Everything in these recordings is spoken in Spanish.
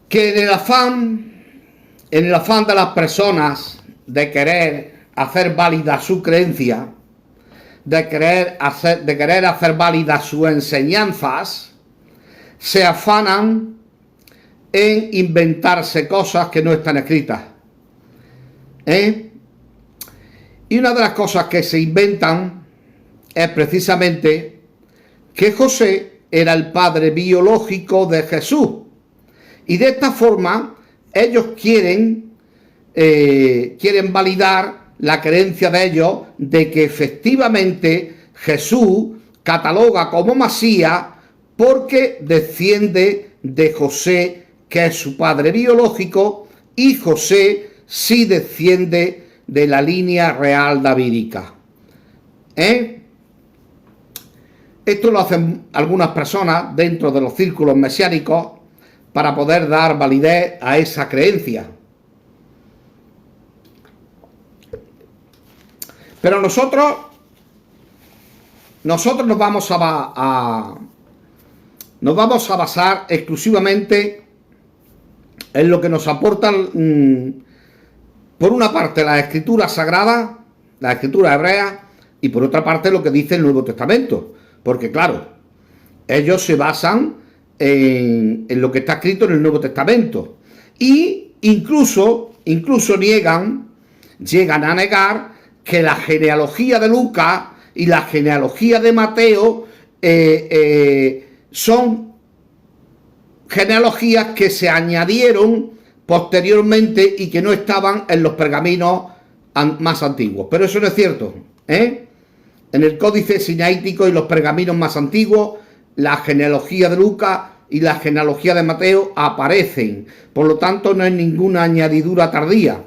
que en el afán de las personas de querer hacer válida su creencia, de querer hacer válidas sus enseñanzas, se afanan en inventarse cosas que no están escritas. Y una de las cosas que se inventan es precisamente que José era el padre biológico de Jesús. Y de esta forma ellos quieren validar la creencia de ellos de que efectivamente Jesús cataloga como Mesías porque desciende de José, que es su padre biológico, y José sí desciende de la línea real davídica. Esto lo hacen algunas personas dentro de los círculos mesiánicos para poder dar validez a esa creencia. Pero nosotros nos vamos a basar exclusivamente en lo que nos aportan, por una parte, la escritura sagrada, la escritura hebrea, y por otra parte lo que dice el Nuevo Testamento. Porque claro, ellos se basan en lo que está escrito en el Nuevo Testamento. Y incluso llegan a negar que la genealogía de Lucas y la genealogía de Mateo son genealogías que se añadieron posteriormente y que no estaban en los pergaminos más antiguos. Pero eso no es cierto. En el Códice Sinaítico y los pergaminos más antiguos, la genealogía de Lucas y la genealogía de Mateo aparecen. Por lo tanto, no es ninguna añadidura tardía.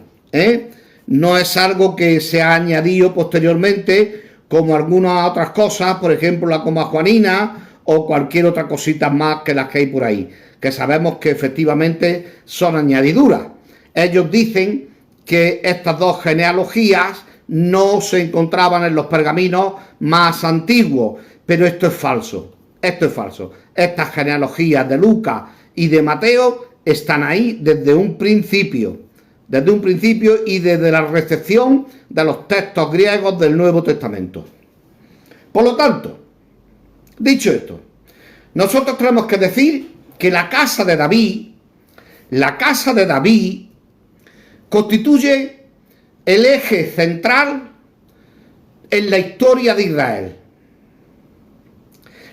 No es algo que se ha añadido posteriormente, como algunas otras cosas, por ejemplo la coma juanina o cualquier otra cosita más que las que hay por ahí, que sabemos que efectivamente son añadiduras. Ellos dicen que estas dos genealogías no se encontraban en los pergaminos más antiguos, pero esto es falso. Estas genealogías de Lucas y de Mateo están ahí desde un principio y desde la recepción de los textos griegos del Nuevo Testamento. Por lo tanto, dicho esto, nosotros tenemos que decir que la casa de David constituye el eje central en la historia de Israel.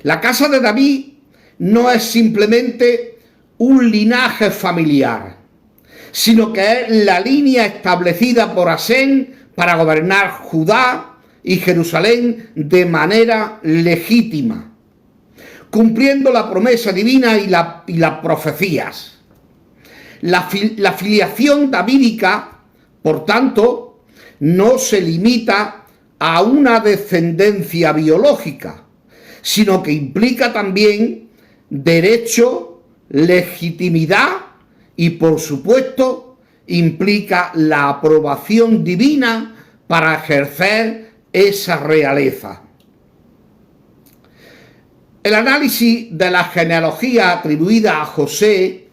La casa de David no es simplemente un linaje familiar, sino que es la línea establecida por Hasem para gobernar Judá y Jerusalén de manera legítima, cumpliendo la promesa divina y las profecías. La filiación davídica, por tanto, no se limita a una descendencia biológica, sino que implica también derecho, legitimidad y, por supuesto, implica la aprobación divina para ejercer esa realeza. El análisis de la genealogía atribuida a José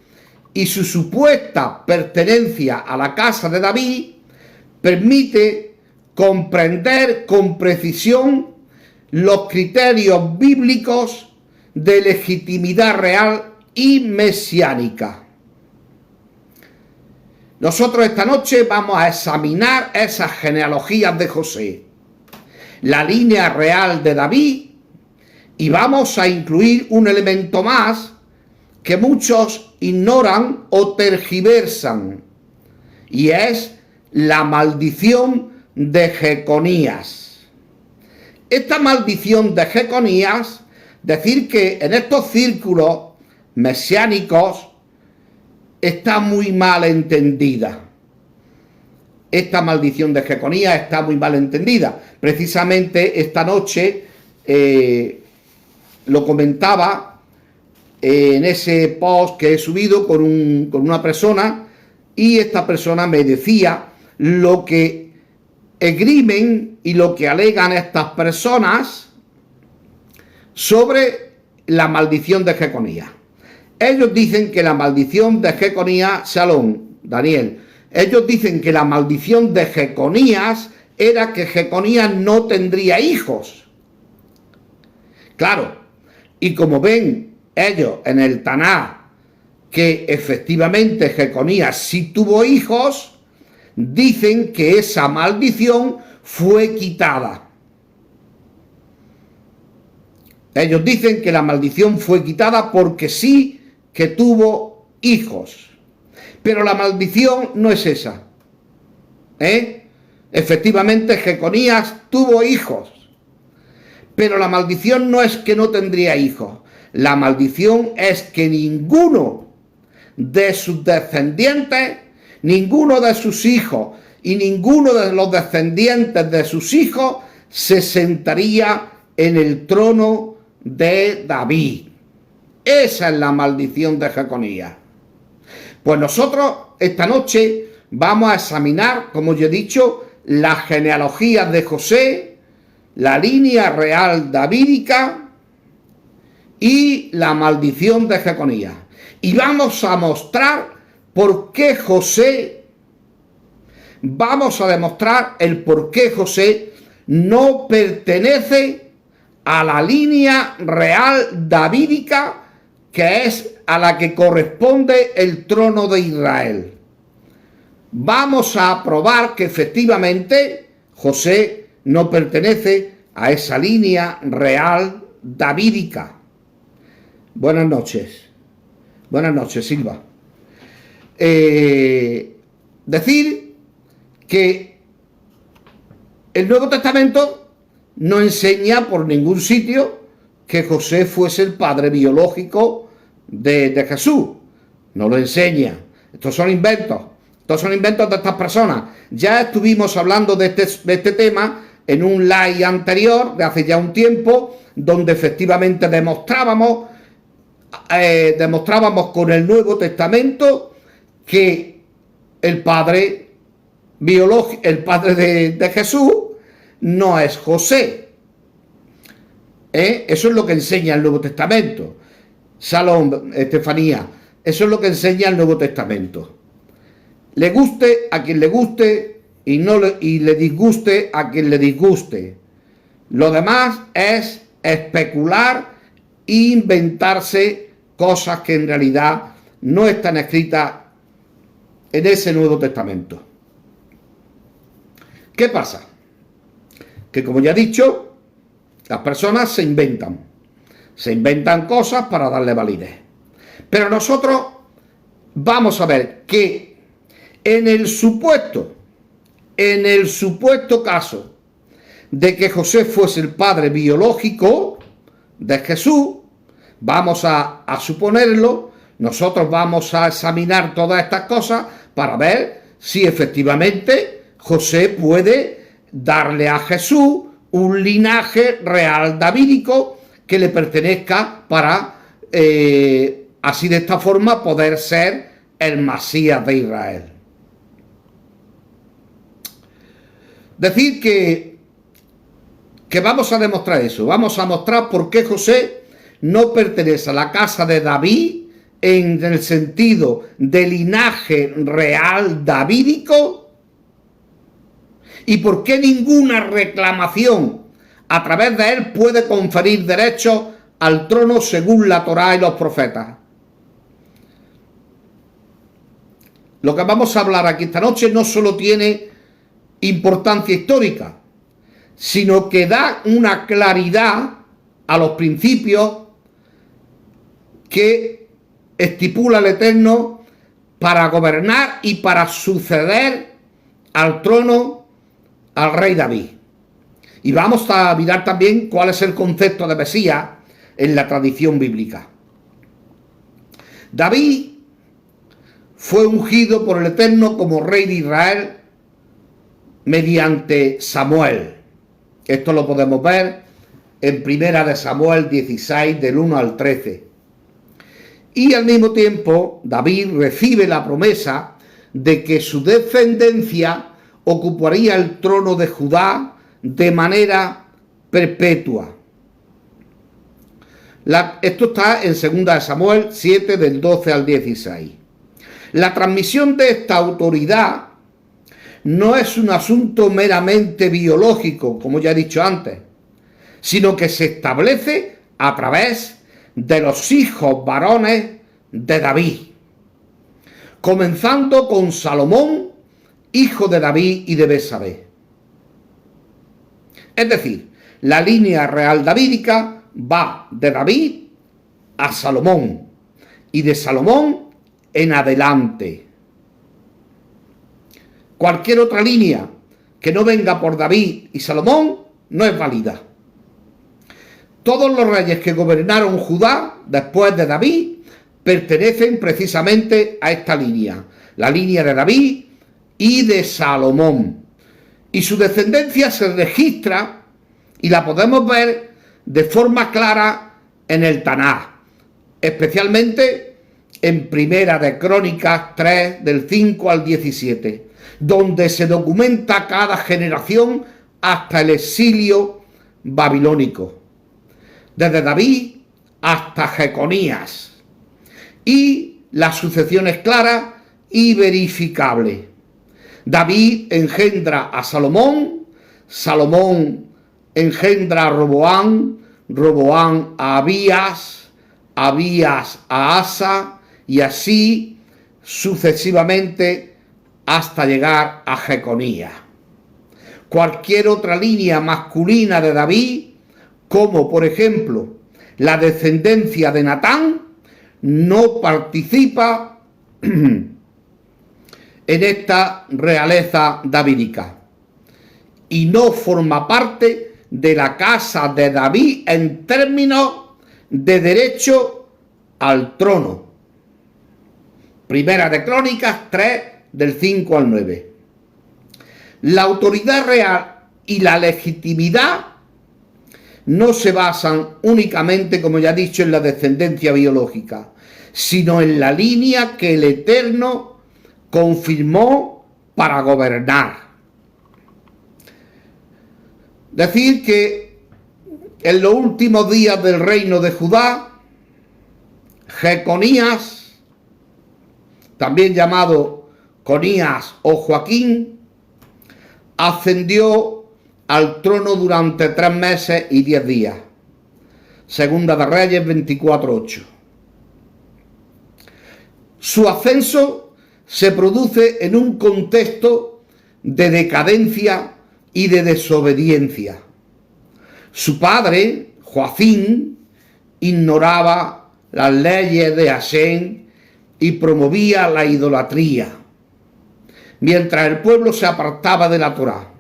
y su supuesta pertenencia a la casa de David permite comprender con precisión los criterios bíblicos de legitimidad real y mesiánica. Nosotros esta noche vamos a examinar esas genealogías de José, la línea real de David, y vamos a incluir un elemento más que muchos ignoran o tergiversan, y es la maldición de Jeconías. Esta maldición de Jeconías, decir que en estos círculos mesiánicos está muy mal entendida. Esta maldición de Jeconías está muy mal entendida. Precisamente esta noche lo comentaba en ese post que he subido con una persona, y esta persona me decía lo que esgrimen y lo que alegan estas personas sobre la maldición de Jeconías. Ellos dicen que la maldición de Jeconías, Shalom, Daniel, ellos dicen que la maldición de Jeconías era que Jeconías no tendría hijos. Claro, y como ven ellos en el Taná que efectivamente Jeconías sí tuvo hijos, dicen que esa maldición fue quitada. Ellos dicen que la maldición fue quitada porque sí que tuvo hijos. Pero la maldición no es esa. Efectivamente, Jeconías tuvo hijos. Pero la maldición no es que no tendría hijos. La maldición es que ninguno de sus descendientes, ninguno de sus hijos y ninguno de los descendientes de sus hijos se sentaría en el trono de David. Esa es la maldición de Jeconías. Pues nosotros esta noche vamos a examinar, como yo he dicho, la genealogía de José, la línea real davídica y la maldición de Jeconías. Y vamos a mostrar por qué José, vamos a demostrar el por qué José no pertenece a la línea real davídica, que es a la que corresponde el trono de Israel. Vamos a probar que efectivamente José no pertenece a esa línea real davídica. Buenas noches. Buenas noches, Silva. Decir que el Nuevo Testamento no enseña por ningún sitio que José fuese el padre biológico de Jesús. No lo enseña. Estos son inventos. Estos son inventos de estas personas. Ya estuvimos hablando de este tema en un live anterior, de hace ya un tiempo, donde efectivamente demostrábamos con el Nuevo Testamento que el padre biológico, el padre de Jesús, no es José. Eso es lo que enseña el Nuevo Testamento. Shalom, Estefanía. Eso es lo que enseña el Nuevo Testamento. Le guste a quien le guste y le disguste a quien le disguste. Lo demás es especular e inventarse cosas que en realidad no están escritas en ese Nuevo Testamento. ¿Qué pasa? Que, como ya he dicho, las personas se inventan cosas para darle validez. Pero nosotros vamos a ver que en el supuesto caso de que José fuese el padre biológico de Jesús, vamos a suponerlo, nosotros vamos a examinar todas estas cosas para ver si efectivamente José puede darle a Jesús un linaje real davídico que le pertenezca para, así de esta forma, poder ser el Mesías de Israel. Decir que vamos a demostrar eso, vamos a mostrar por qué José no pertenece a la casa de David en el sentido de linaje real davídico y por qué ninguna reclamación a través de él puede conferir derechos al trono según la Torá y los profetas. Lo que vamos a hablar aquí esta noche no solo tiene importancia histórica, sino que da una claridad a los principios que estipula el Eterno para gobernar y para suceder al trono al rey David. Y vamos a mirar también cuál es el concepto de Mesías en la tradición bíblica. David fue ungido por el Eterno como rey de Israel mediante Samuel. Esto lo podemos ver en Primera de Samuel 16, del 1 al 13. Y al mismo tiempo, David recibe la promesa de que su descendencia ocuparía el trono de Judá de manera perpetua. Esto está en 2 de Samuel 7, del 12 al 16. La transmisión de esta autoridad no es un asunto meramente biológico, como ya he dicho antes, sino que se establece a través de los hijos varones de David, comenzando con Salomón, hijo de David y de Betsabé. Es decir, la línea real davídica va de David a Salomón y de Salomón en adelante. Cualquier otra línea que no venga por David y Salomón no es válida. Todos los reyes que gobernaron Judá después de David pertenecen precisamente a esta línea, la línea de David y de Salomón. Y su descendencia se registra y la podemos ver de forma clara en el Tanaj, especialmente en Primera de Crónicas 3, del 5 al 17, donde se documenta cada generación hasta el exilio babilónico, desde David hasta Jeconías, y la sucesión es clara y verificable. David engendra a Salomón, Salomón engendra a Roboam, Roboam a Abías, Abías a Asa, y así sucesivamente hasta llegar a Jeconías. Cualquier otra línea masculina de David, como por ejemplo la descendencia de Natán, no participa en esta realeza davídica y no forma parte de la casa de David en términos de derecho al trono. Primera de Crónicas 3, del 5 al 9. La autoridad real y la legitimidad no se basan únicamente, como ya he dicho, en la descendencia biológica, sino en la línea que el Eterno confirmó para gobernar. Decir que en los últimos días del reino de Judá, Jeconías, también llamado Conías o Joaquín, ascendió al trono durante 3 meses y 10 días. Segunda de Reyes 24:8. Su ascenso se produce en un contexto de decadencia y de desobediencia. Su padre, Joacim, ignoraba las leyes de Hashem y promovía la idolatría, mientras el pueblo se apartaba de la Torá.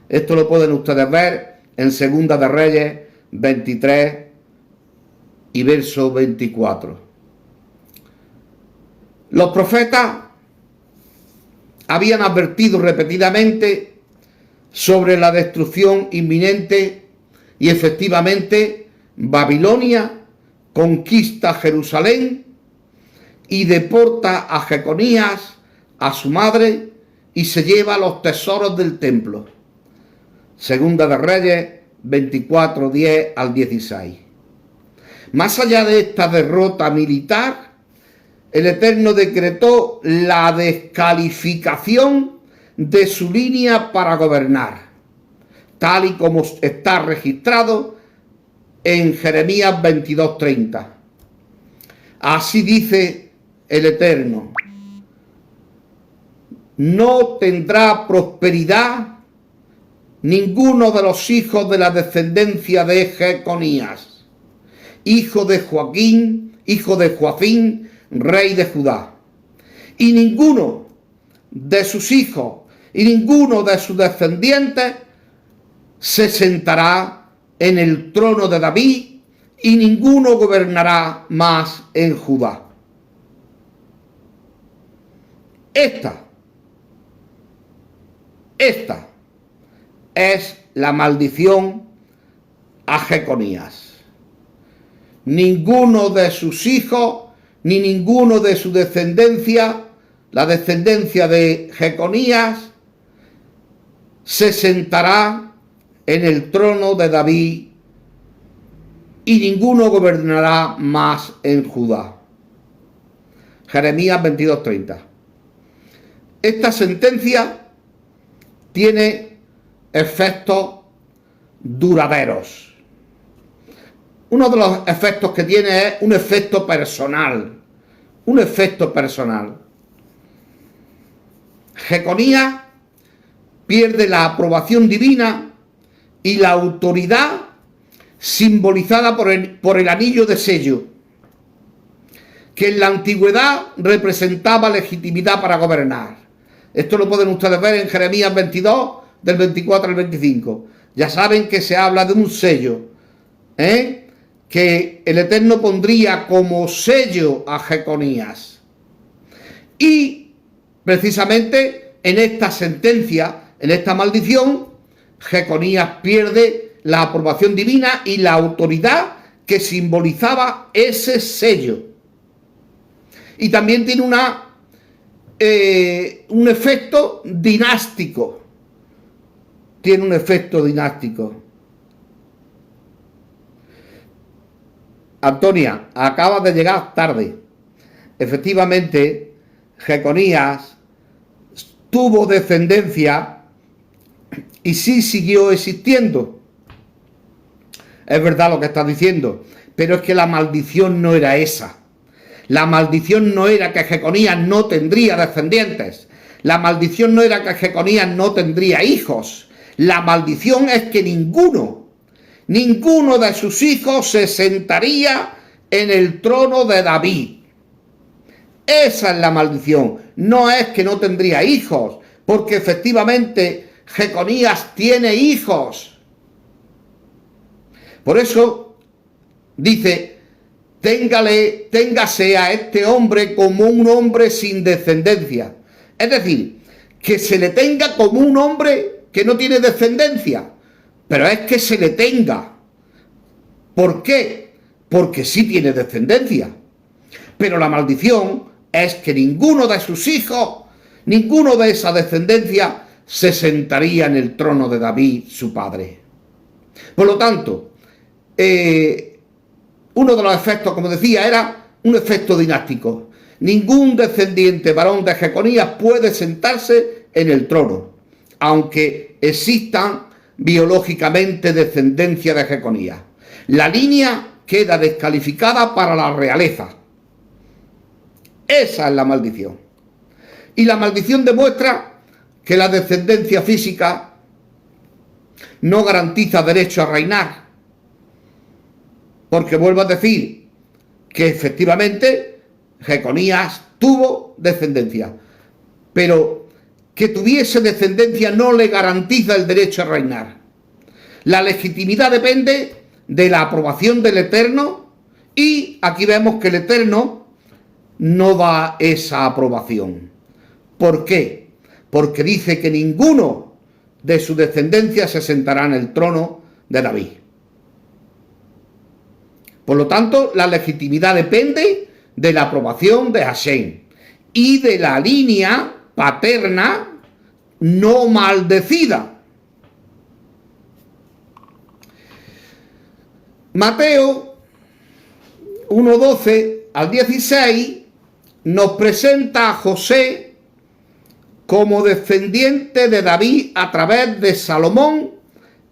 Esto lo pueden ustedes ver en Segunda de Reyes 23 y verso 24. Los profetas habían advertido repetidamente sobre la destrucción inminente y efectivamente Babilonia conquista Jerusalén y deporta a Jeconías, a su madre, y se lleva los tesoros del templo. Segunda de Reyes 24, 10 al 16. Más allá de esta derrota militar, el Eterno decretó la descalificación de su línea para gobernar, tal y como está registrado en Jeremías 22:30. Así dice el Eterno: no tendrá prosperidad ninguno de los hijos de la descendencia de Jeconías, hijo de Joaquín, hijo de Joacim, rey de Judá, y ninguno de sus hijos y ninguno de sus descendientes se sentará en el trono de David, y ninguno gobernará más en Judá. Esta es la maldición a Jeconías. Ninguno de sus hijos ni ninguno de su descendencia, la descendencia de Jeconías, se sentará en el trono de David, y ninguno gobernará más en Judá. Jeremías 22:30. Esta sentencia tiene efectos duraderos. Uno de los efectos que tiene es un efecto personal. Un efecto personal. Jeconías pierde la aprobación divina y la autoridad simbolizada por el anillo de sello, que en la antigüedad representaba legitimidad para gobernar. Esto lo pueden ustedes ver en Jeremías 22, del 24 al 25. Ya saben que se habla de un sello, que el Eterno pondría como sello a Jeconías. Y precisamente en esta sentencia, en esta maldición, Jeconías pierde la aprobación divina y la autoridad que simbolizaba ese sello. Y también tiene un efecto dinástico. Tiene un efecto dinástico. Antonia, acabas de llegar tarde. Efectivamente, Jeconías tuvo descendencia y sí siguió existiendo. Es verdad lo que estás diciendo, pero es que la maldición no era esa. La maldición no era que Jeconías no tendría descendientes. La maldición no era que Jeconías no tendría hijos. La maldición es que ninguno de sus hijos se sentaría en el trono de David. Esa es la maldición. No es que no tendría hijos, porque efectivamente Jeconías tiene hijos. Por eso dice: téngase a este hombre como un hombre sin descendencia. Es decir, que se le tenga como un hombre que no tiene descendencia. Pero es que se le tenga. ¿Por qué? Porque sí tiene descendencia. Pero la maldición es que ninguno de sus hijos, ninguno de esa descendencia, se sentaría en el trono de David, su padre. Por lo tanto, uno de los efectos, como decía, era un efecto dinástico. Ningún descendiente varón de Jeconías puede sentarse en el trono, aunque existan biológicamente descendencia de Jeconías. La línea queda descalificada para la realeza. Esa es la maldición. Y la maldición demuestra que la descendencia física no garantiza derecho a reinar. Porque vuelvo a decir que efectivamente Jeconías tuvo descendencia, pero que tuviese descendencia no le garantiza el derecho a reinar. La legitimidad depende de la aprobación del Eterno, y aquí vemos que el Eterno no da esa aprobación. ¿Por qué? Porque dice que ninguno de su descendencia se sentará en el trono de David. Por lo tanto, la legitimidad depende de la aprobación de Hashem y de la línea paterna no maldecida. Mateo 1:12 al 16 nos presenta a José como descendiente de David a través de Salomón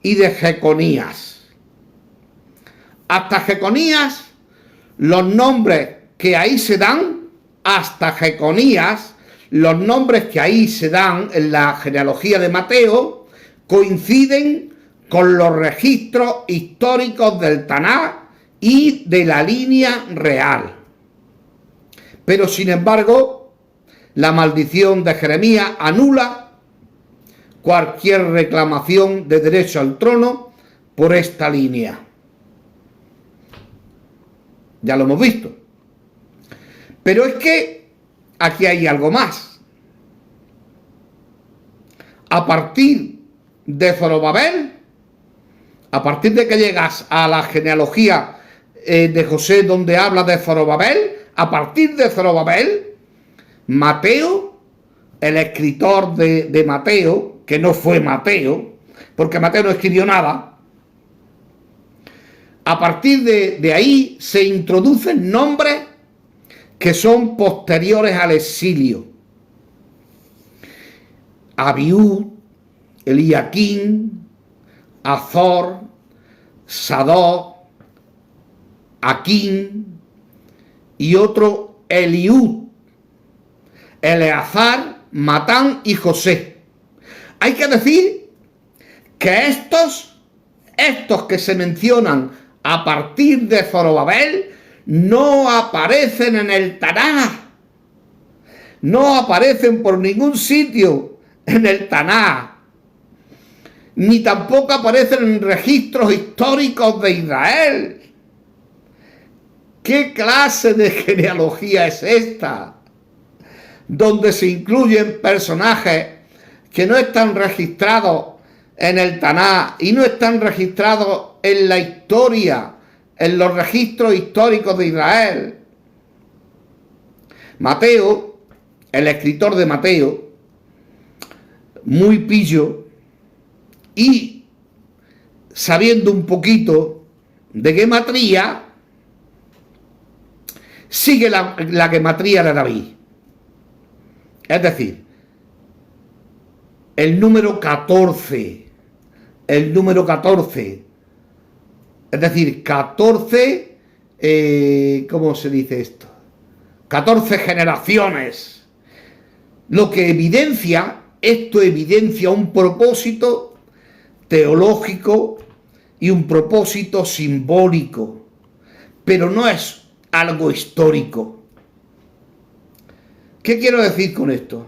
y de Jeconías. Hasta Jeconías, los nombres que ahí se dan, hasta Jeconías, los nombres que ahí se dan en la genealogía de Mateo, coinciden con los registros históricos del Tanaj y de la línea real. Pero sin embargo, la maldición de Jeremías anula cualquier reclamación de derecho al trono por esta línea. Ya lo hemos visto. Pero es que aquí hay algo más. A partir de Zorobabel, a partir de que llegas a la genealogía de José, donde habla de Zorobabel, a partir de Zorobabel, Mateo, el escritor de Mateo, que no fue Mateo, porque Mateo no escribió nada, A partir de ahí se introducen nombres que son posteriores al exilio. Abiud, Eliaquín, Azor, Sadoc, Aquín y otro Eliud, Eleazar, Matán y José. Hay que decir que estos que se mencionan a partir de Zorobabel no aparecen en el Tanaj, no aparecen por ningún sitio en el Tanaj, ni tampoco aparecen en registros históricos de Israel. ¿Qué clase de genealogía es esta? Donde se incluyen personajes que no están registrados en el Tanaj y no están registrados en la historia, en los registros históricos de Israel. Mateo, el escritor de Mateo, muy pillo y sabiendo un poquito de gematría, sigue la gematría de David. Es decir, el número 14, es decir, 14, ¿cómo se dice esto? 14 generaciones. Lo que esto evidencia un propósito teológico y un propósito simbólico, pero no es algo histórico. ¿Qué quiero decir con esto?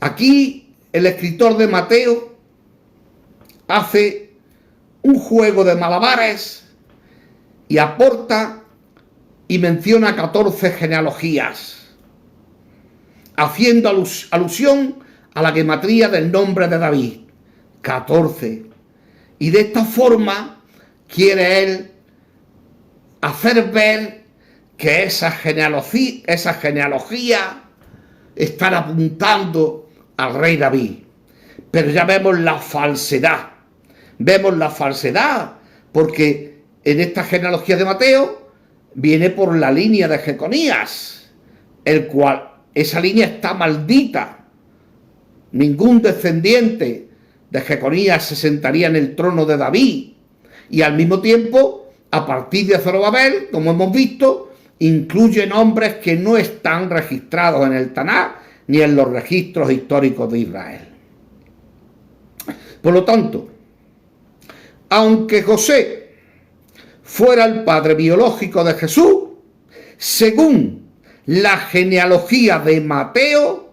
Aquí el escritor de Mateo hace un juego de malabares y aporta y menciona 14 genealogías, haciendo alusión a la gematría del nombre de David, 14. Y de esta forma quiere él hacer ver que esa genealogía están apuntando al rey David. Pero ya vemos la falsedad. Porque en esta genealogía de Mateo viene por la línea de Jeconías, el cual esa línea está maldita. Ningún descendiente de Jeconías se sentaría en el trono de David. Y al mismo tiempo, a partir de Zorobabel, como hemos visto, incluye nombres que no están registrados en el Tanaj ni en los registros históricos de Israel. Por lo tanto, aunque José fuera el padre biológico de Jesús, según la genealogía de Mateo,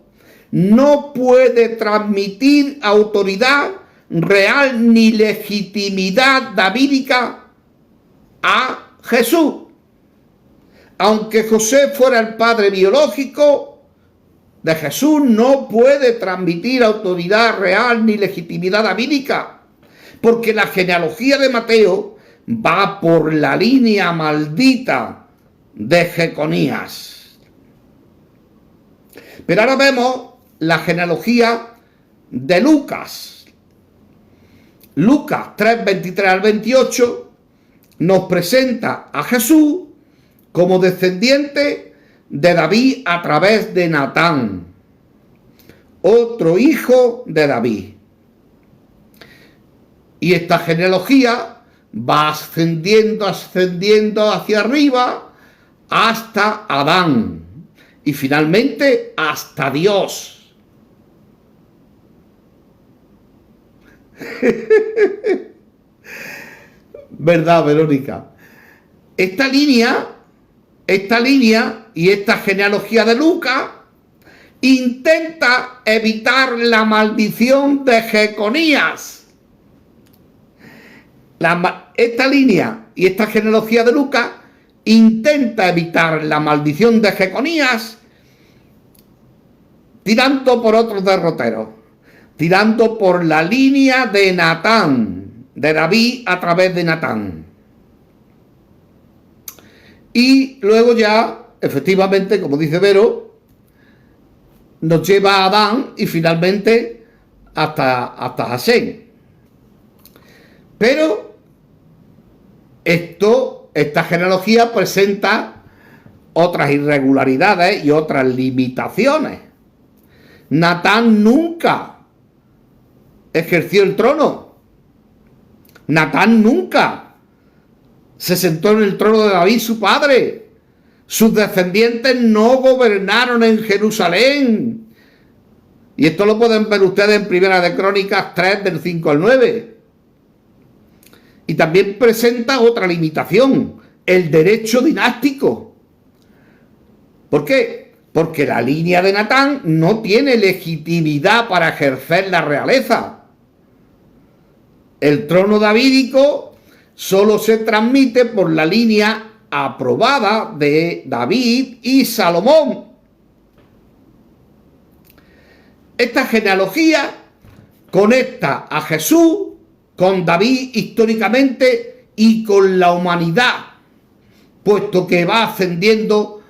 no puede transmitir autoridad real ni legitimidad davídica a Jesús. Aunque José fuera el padre biológico de Jesús, no puede transmitir autoridad real ni legitimidad davídica, porque la genealogía de Mateo va por la línea maldita de Jeconías. Pero ahora vemos la genealogía de Lucas. Lucas 3, 23 al 28 nos presenta a Jesús como descendiente de David a través de Natán, otro hijo de David. Y esta genealogía va ascendiendo hacia arriba hasta Adán y finalmente hasta Dios. ¿Verdad, Verónica? Esta línea y esta genealogía de Lucas intenta evitar la maldición de Jeconías. Esta línea y esta genealogía de Lucas intenta evitar la maldición de Jeconías tirando por otros derroteros, tirando por la línea de Natán, de David a través de Natán. Y luego ya, efectivamente, como dice Vero, nos lleva a Adán y finalmente hasta Jasén. Pero Esta genealogía presenta otras irregularidades y otras limitaciones. Natán nunca ejerció el trono. Natán nunca se sentó en el trono de David, su padre. Sus descendientes no gobernaron en Jerusalén. Y esto lo pueden ver ustedes en Primera de Crónicas 3, del 5 al 9. Y también presenta otra limitación, el derecho dinástico. ¿Por qué? Porque la línea de Natán no tiene legitimidad para ejercer la realeza. El trono davídico solo se transmite por la línea aprobada de David y Salomón. Esta genealogía conecta a Jesús con David históricamente y con la humanidad, puesto que va ascendiendo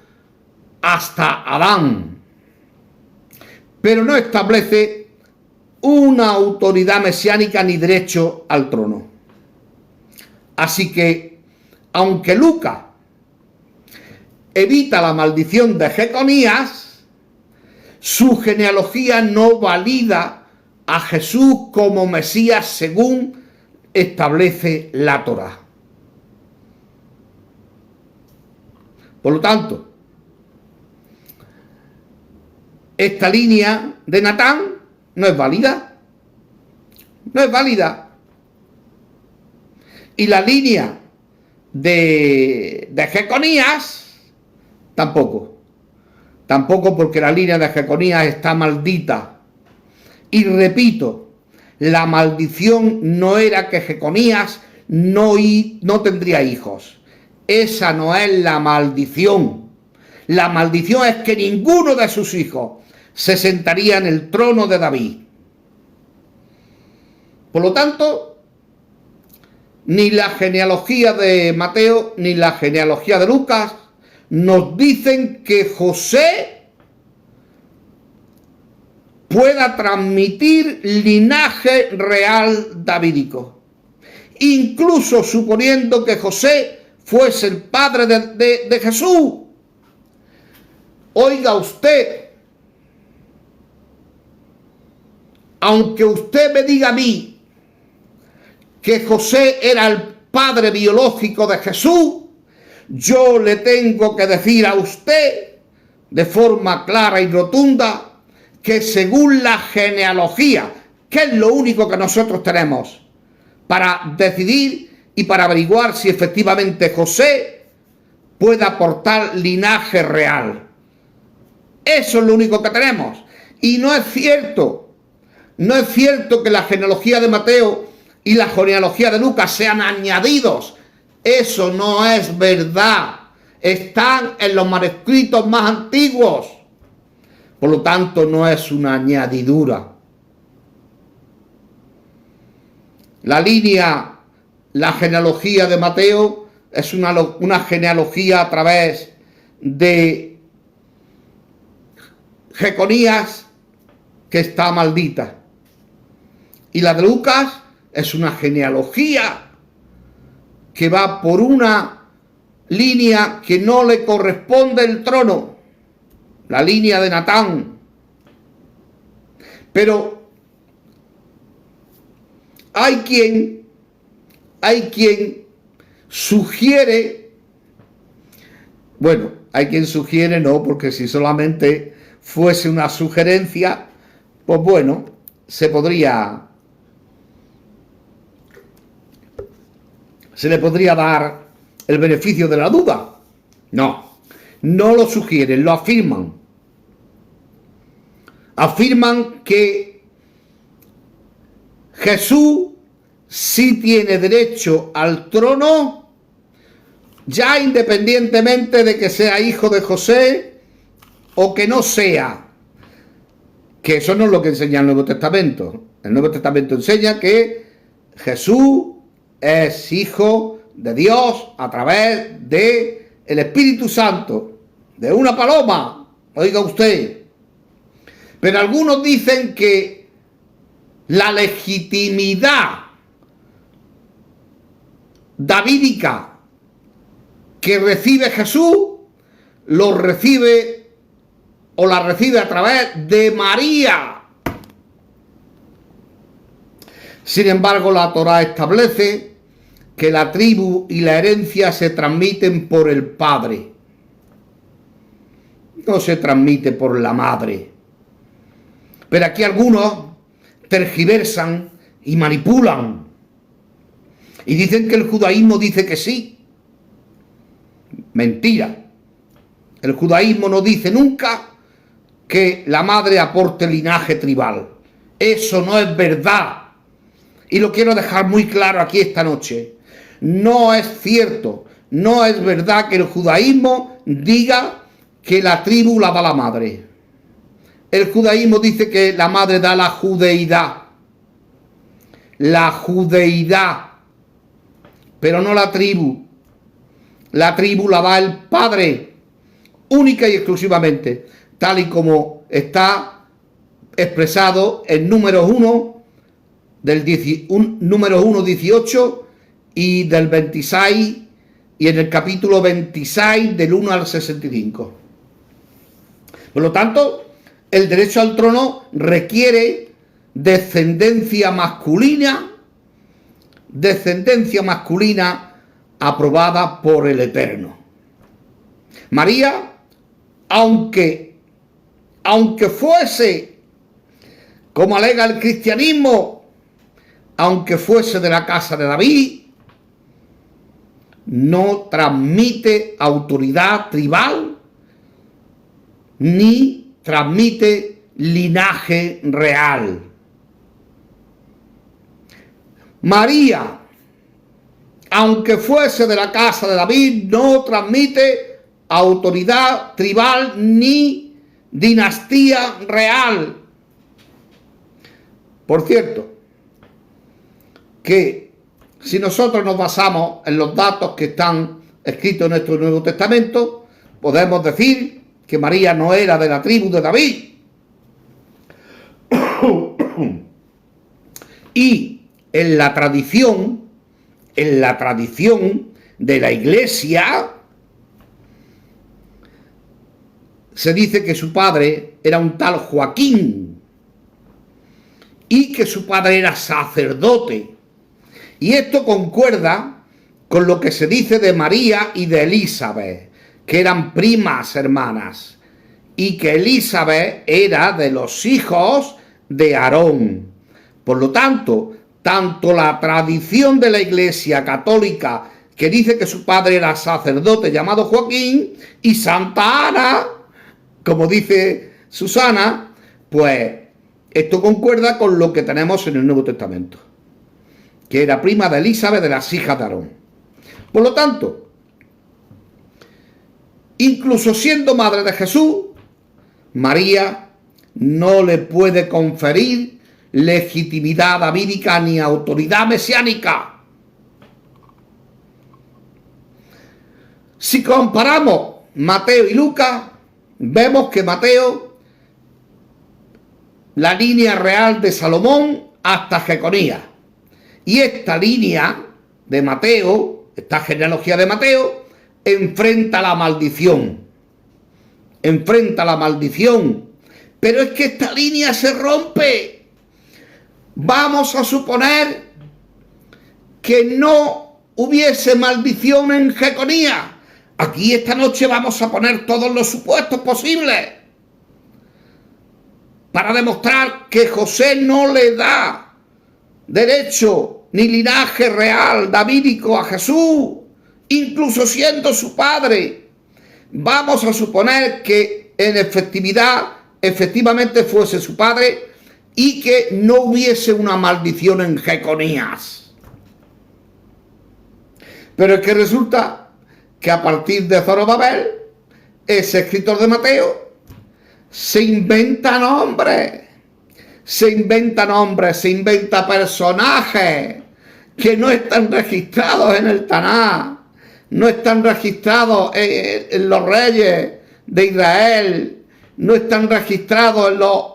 hasta Adán, pero no establece una autoridad mesiánica ni derecho al trono. Así que, aunque Lucas evita la maldición de Jeconías, su genealogía no valida a Jesús como Mesías según establece la Torá. Por lo tanto, esta línea de Natán no es válida. No es válida. Y la línea de Jeconías tampoco. Tampoco, porque la línea de Jeconías está maldita. Y repito, la maldición no era que Jeconías no tendría hijos. Esa no es la maldición. La maldición es que ninguno de sus hijos se sentaría en el trono de David. Por lo tanto, ni la genealogía de Mateo ni la genealogía de Lucas nos dicen que José pueda transmitir linaje real davídico, incluso suponiendo que José fuese el padre de Jesús. Oiga usted, aunque usted me diga a mí que José era el padre biológico de Jesús, yo le tengo que decir a usted de forma clara y rotunda que según la genealogía, que es lo único que nosotros tenemos para decidir y para averiguar si efectivamente José puede aportar linaje real. Eso es lo único que tenemos. Y no es cierto que la genealogía de Mateo y la genealogía de Lucas sean añadidos. Eso no es verdad. Están en los manuscritos más antiguos. Por lo tanto, no es una añadidura. La genealogía de Mateo es una genealogía a través de Jeconías que está maldita. Y la de Lucas es una genealogía que va por una línea que no le corresponde el trono, la línea de Natán. Pero hay quien sugiere, hay quien sugiere, no, porque si solamente fuese una sugerencia, pues bueno, se le podría dar el beneficio de la duda. No lo sugieren, lo afirman. Afirman que Jesús sí tiene derecho al trono, ya independientemente de que sea hijo de José o que no sea. Que eso no es lo que enseña el Nuevo Testamento. El Nuevo Testamento enseña que Jesús es hijo de Dios a través de el Espíritu Santo, de una paloma, oiga usted. Pero algunos dicen que la legitimidad davídica que recibe Jesús, lo recibe o la recibe a través de María. Sin embargo, la Torá establece que la tribu y la herencia se transmiten por el padre, no se transmite por la madre. Pero aquí algunos tergiversan y manipulan y dicen que el judaísmo dice que sí. Mentira. El judaísmo no dice nunca que la madre aporte linaje tribal. Eso no es verdad. Y lo quiero dejar muy claro aquí esta noche. No es cierto, no es verdad que el judaísmo diga que la tribu la da la madre. El judaísmo dice que la madre da la judeidad. La judeidad. Pero no la tribu. La tribu la da el padre. Única y exclusivamente. Tal y como está expresado en números 1, número 1, 18 y del 26 y en el capítulo 26 del 1 al 65. Por lo tanto, el derecho al trono requiere descendencia masculina aprobada por el Eterno. María, aunque fuese, como alega el cristianismo, aunque fuese de la casa de David, no transmite autoridad tribal ni transmite linaje real. María, aunque fuese de la casa de David, no transmite autoridad tribal ni dinastía real. Por cierto, que si nosotros nos basamos en los datos que están escritos en nuestro Nuevo Testamento, podemos decir que María no era de la tribu de David. Y en la tradición de la Iglesia, se dice que su padre era un tal Joaquín y que su padre era sacerdote. Y esto concuerda con lo que se dice de María y de Elizabeth, que eran primas hermanas, y que Elizabeth era de los hijos de Aarón. Por lo tanto, tanto la tradición de la Iglesia católica, que dice que su padre era sacerdote llamado Joaquín, y Santa Ana, como dice Susana, pues esto concuerda con lo que tenemos en el Nuevo Testamento, que era prima de Elizabeth, de las hijas de Aarón. Por lo tanto, incluso siendo madre de Jesús, María no le puede conferir legitimidad davídica ni autoridad mesiánica. Si comparamos Mateo y Lucas, vemos que Mateo, la línea real de Salomón hasta Jeconías, y esta línea de Mateo, esta genealogía de Mateo, enfrenta la maldición. Pero es que esta línea se rompe. Vamos a suponer que no hubiese maldición en Jeconías. Aquí esta noche vamos a poner todos los supuestos posibles para demostrar que José no le da derecho ni linaje real davídico a Jesús, incluso siendo su padre. Vamos a suponer que en efectivamente fuese su padre y que no hubiese una maldición en Jeconías. Pero es que resulta que a partir de Zorobabel, ese escritor de Mateo, se inventa nombres, se inventa personajes que no están registrados en el Tanaj, no están registrados en los reyes de Israel, no están registrados en los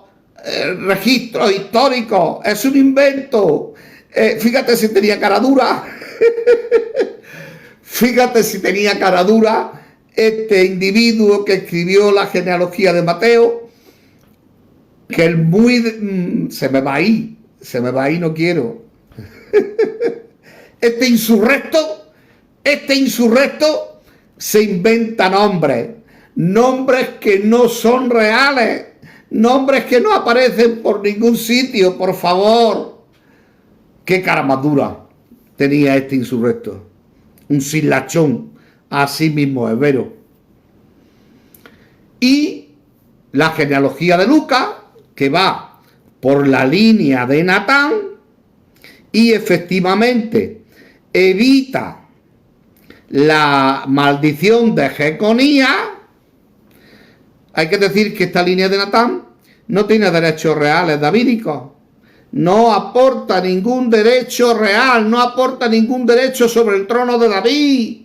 registros históricos. Es un invento. Fíjate si tenía cara dura. Fíjate si tenía cara dura este individuo que escribió la genealogía de Mateo, que el muy... se me va ahí, no quiero. Este insurrecto se inventa nombres que no son reales, nombres que no aparecen por ningún sitio, por favor. Qué cara más dura tenía este insurrecto. Un silachón, así mismo es, Vero. Y la genealogía de Lucas, que va por la línea de Natán, y efectivamente evita la maldición de Jeconías. Hay que decir que esta línea de Natán no tiene derechos reales davídicos. No aporta ningún derecho real, no aporta ningún derecho sobre el trono de David,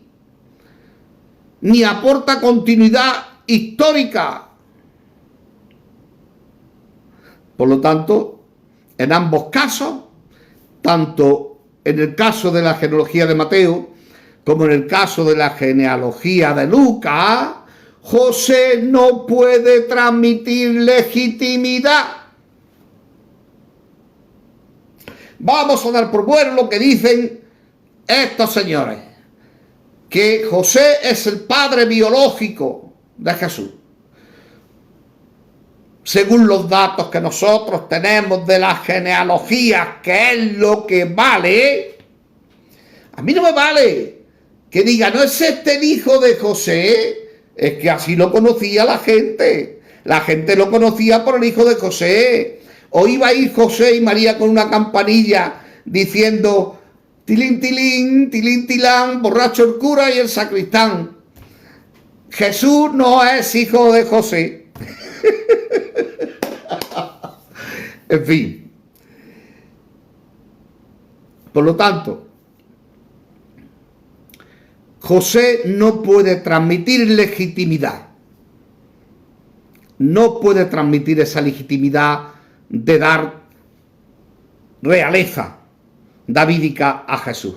ni aporta continuidad histórica. Por lo tanto, en ambos casos, tanto en el caso de la genealogía de Mateo como en el caso de la genealogía de Lucas, José no puede transmitir legitimidad. Vamos a dar por bueno lo que dicen estos señores, que José es el padre biológico de Jesús. Según los datos que nosotros tenemos de la genealogía, que es lo que vale, a mí no me vale que diga, no es este el hijo de José, es que así lo conocía la gente lo conocía por el hijo de José. O iba a ir José y María con una campanilla diciendo, tilín, tilín, tilín, tilán, borracho el cura y el sacristán. Jesús no es hijo de José. En fin. Por lo tanto, José no puede transmitir legitimidad. No puede transmitir esa legitimidad de dar realeza davídica a Jesús.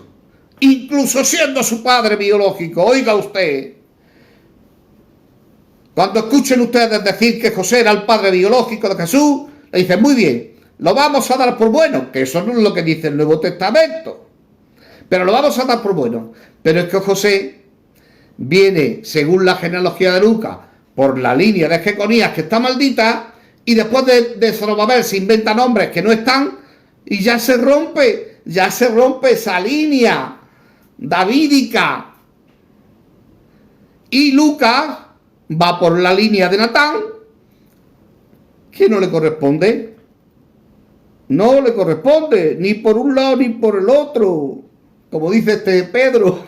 Incluso siendo su padre biológico. Oiga usted. Cuando escuchen ustedes decir que José era el padre biológico de Jesús, le dicen, muy bien, lo vamos a dar por bueno, que eso no es lo que dice el Nuevo Testamento, pero lo vamos a dar por bueno. Pero es que José viene, según la genealogía de Lucas, por la línea de Jeconías, que está maldita, y después de Zorobabel se inventa nombres que no están, y ya se rompe esa línea davídica. Y Lucas va por la línea de Natán, que no le corresponde. No le corresponde, ni por un lado ni por el otro, como dice este Pedro.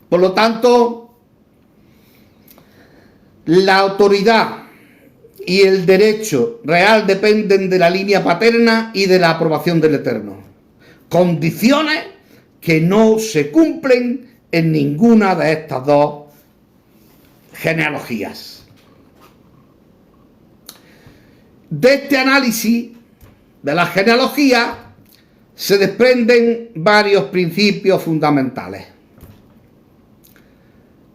Por lo tanto, la autoridad y el derecho real dependen de la línea paterna y de la aprobación del Eterno. Condiciones que no se cumplen en ninguna de estas dos genealogías. De este análisis de la genealogía se desprenden varios principios fundamentales.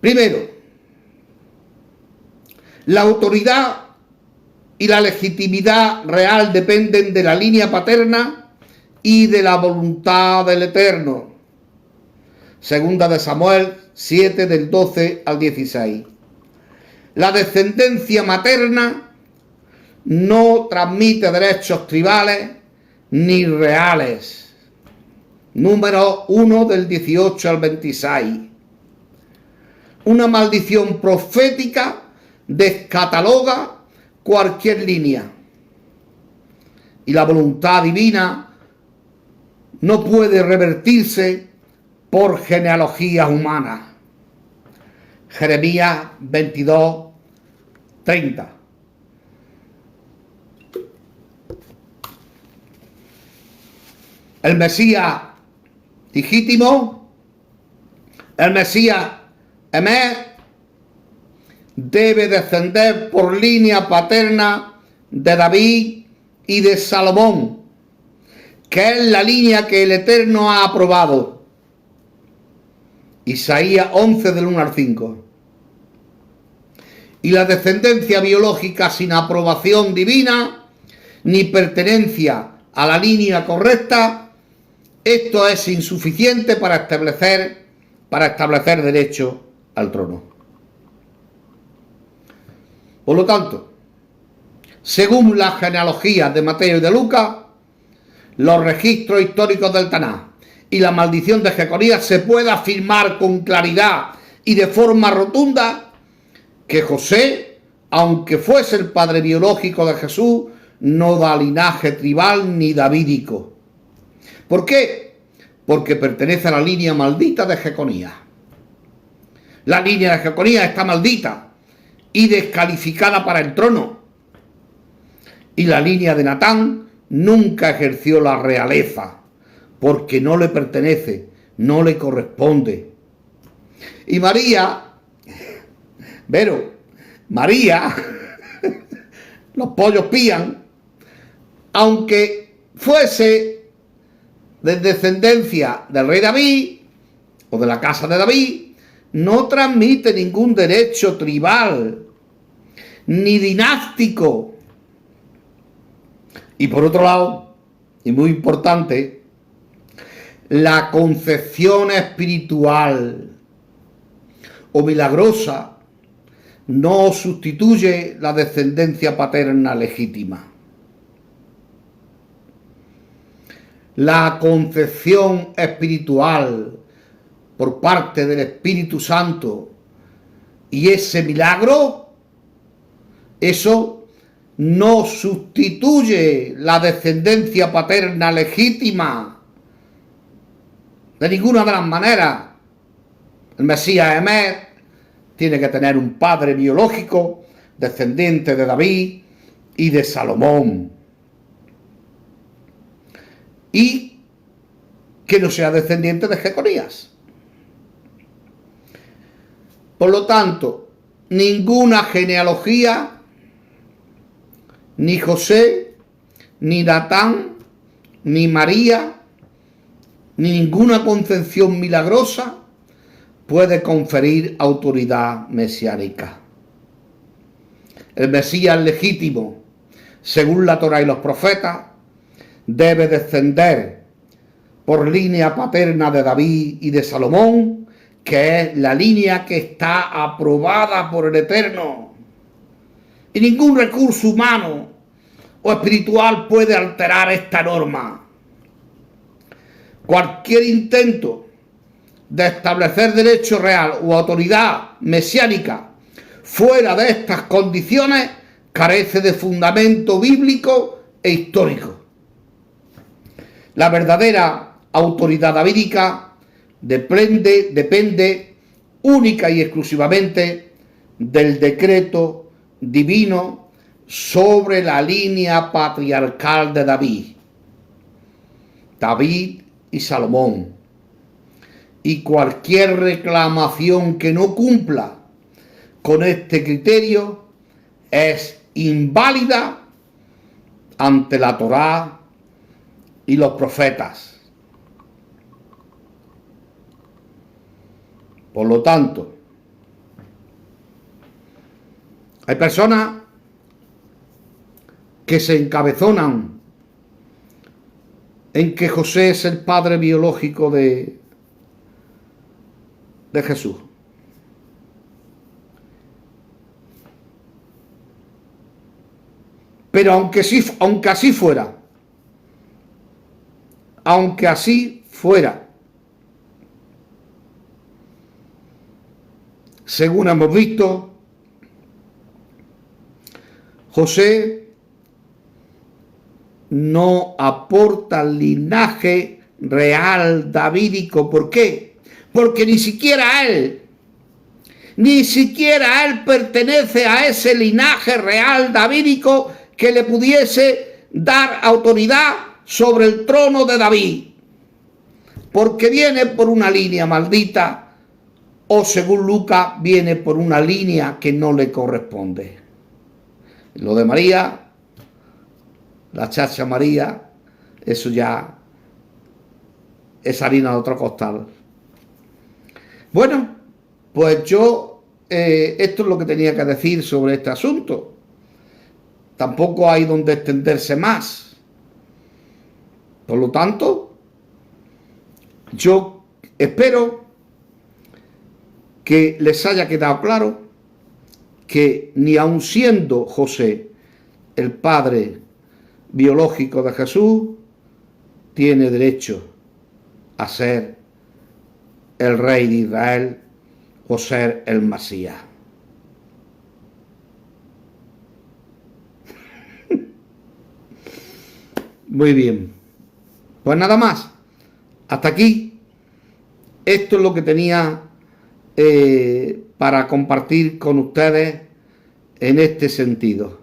Primero, la autoridad y la legitimidad real dependen de la línea paterna y de la voluntad del Eterno. Segunda de Samuel 7, del 12 al 16. La descendencia materna no transmite derechos tribales ni reales. Número 1, del 18 al 26. Una maldición profética descataloga cualquier línea. Y la voluntad divina no puede revertirse por genealogías humanas. Jeremías 22, 30. El Mesías legítimo, el Mesías Emer, debe descender por línea paterna de David y de Salomón, que es la línea que el Eterno ha aprobado. Isaías 11 del 1 al 5. Y la descendencia biológica sin aprobación divina, ni pertenencia a la línea correcta, esto es insuficiente para establecer derecho al trono. Por lo tanto, según las genealogías de Mateo y de Lucas, los registros históricos del Tanaj y la maldición de Jeconías, se puede afirmar con claridad y de forma rotunda que José, aunque fuese el padre biológico de Jesús, no da linaje tribal ni davídico. ¿Por qué? Porque pertenece a la línea maldita de Jeconías. La línea de Jeconías está maldita y descalificada para el trono. Y la línea de Natán nunca ejerció la realeza, porque no le pertenece, no le corresponde. Y María, los pollos pían, aunque fuese de descendencia del rey David o de la casa de David, no transmite ningún derecho tribal ni dinástico. Y por otro lado, y muy importante, la concepción espiritual o milagrosa no sustituye la descendencia paterna legítima. La concepción espiritual por parte del Espíritu Santo y ese milagro, eso no sustituye la descendencia paterna legítima de ninguna de las maneras. El Mesías Emer tiene que tener un padre biológico, descendiente de David y de Salomón, y que no sea descendiente de Jeconías. Por lo tanto, ninguna genealogía, ni José, ni Natán, ni María, ni ninguna concepción milagrosa puede conferir autoridad mesiánica. El Mesías legítimo, según la Torá y los profetas, debe descender por línea paterna de David y de Salomón, que es la línea que está aprobada por el Eterno. Y ningún recurso humano o espiritual puede alterar esta norma. Cualquier intento de establecer derecho real o autoridad mesiánica fuera de estas condiciones carece de fundamento bíblico e histórico. La verdadera autoridad davídica depende única y exclusivamente del decreto divino sobre la línea patriarcal de David y Salomón. Y cualquier reclamación que no cumpla con este criterio es inválida ante la Torá y los profetas. Por lo tanto, hay personas que se encabezonan en que José es el padre biológico de Jesús. Pero aunque así fuera, según hemos visto, José no aporta linaje real davídico. ¿Por qué? Porque ni siquiera él pertenece a ese linaje real davídico que le pudiese dar autoridad sobre el trono de David, porque viene por una línea maldita, o según Lucas, viene por una línea que no le corresponde. Lo de María, la chacha María, eso ya es harina de otro costal. Bueno, pues yo esto es lo que tenía que decir sobre este asunto. Tampoco hay donde extenderse más. Por lo tanto, yo espero que les haya quedado claro que ni aun siendo José el padre biológico de Jesús, tiene derecho a ser el rey de Israel o ser el Mesías. Muy bien. Pues nada más. Hasta aquí. Esto es lo que tenía para compartir con ustedes en este sentido.